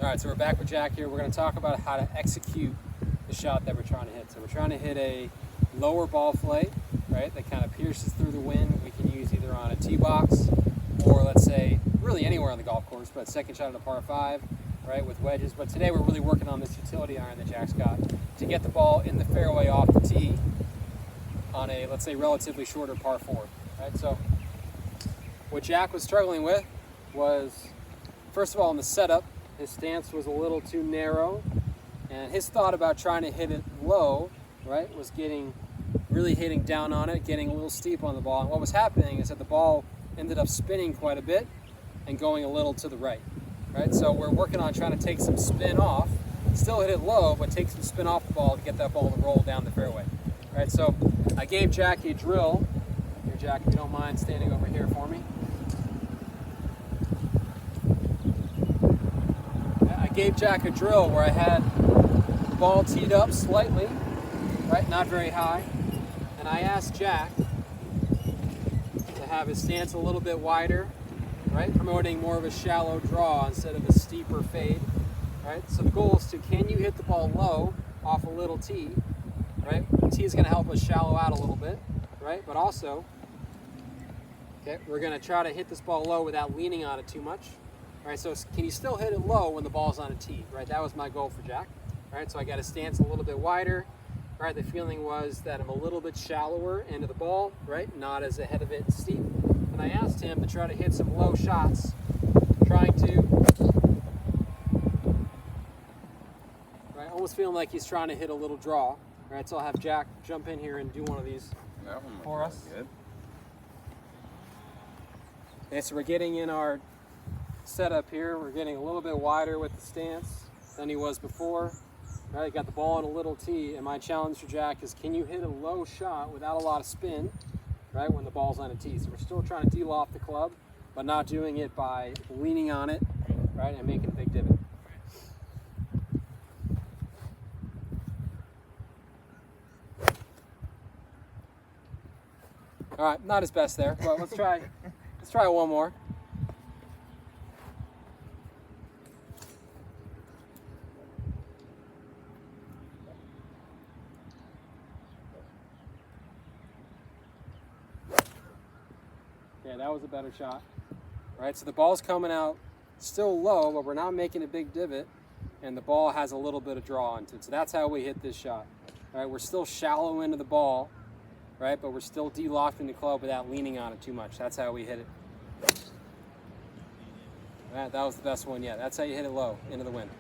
All right, so we're back with Jack here. We're going to talk about how to execute the shot that we're trying to hit. So we're trying to hit a lower ball flight, right, that kind of pierces through the wind. We can use either on a tee box or, let's say, really anywhere on the golf course, but second shot at a par 5, right, with wedges. But today we're really working on this utility iron that Jack's got to get the ball in the fairway off the tee on a, let's say, relatively shorter par 4, right? So what Jack was struggling with was, first of all, in the setup, his stance was a little too narrow, and his thought about trying to hit it low, right, was really hitting down on it, getting a little steep on the ball. And what was happening is that the ball ended up spinning quite a bit and going a little to the right, right? So we're working on trying to take some spin off, still hit it low, but take some spin off the ball to get that ball to roll down the fairway, right? So I gave Jack a drill. Here, Jack, if you don't mind standing over here for me. Gave Jack a drill where I had the ball teed up slightly, right, not very high, and I asked Jack to have his stance a little bit wider, right, promoting more of a shallow draw instead of a steeper fade, right? So the goal is to, can you hit the ball low off a little tee, right? The tee is going to help us shallow out a little bit, right, but also, okay, we're going to try to hit this ball low without leaning on it too much. Right, so can you still hit it low when the ball's on a tee, right? That was my goal for Jack. Right, so I got his stance a little bit wider. Right, the feeling was that I'm a little bit shallower into the ball, right? Not as ahead of it steep. And I asked him to try to hit some low shots, trying to, right, almost feeling like he's trying to hit a little draw. Right, so I'll have Jack jump in here and do one of these for us. Good. Okay, so we're getting in our setup here. We're getting a little bit wider with the stance than he was before. Right, got the ball on a little tee, and my challenge for Jack is, can you hit a low shot without a lot of spin, right, when the ball's on a tee? So we're still trying to deal off the club, but not doing it by leaning on it, right, and making a big divot. All right, not his best there, but let's try one more. Yeah, that was a better shot. Right, so the ball's coming out still low, but we're not making a big divot, and the ball has a little bit of draw into it. So that's how we hit this shot. Right, we're still shallow into the ball, right, but we're still de-lofting the club without leaning on it too much. That's how we hit it. That was the best one yet. That's how you hit it low, into the wind.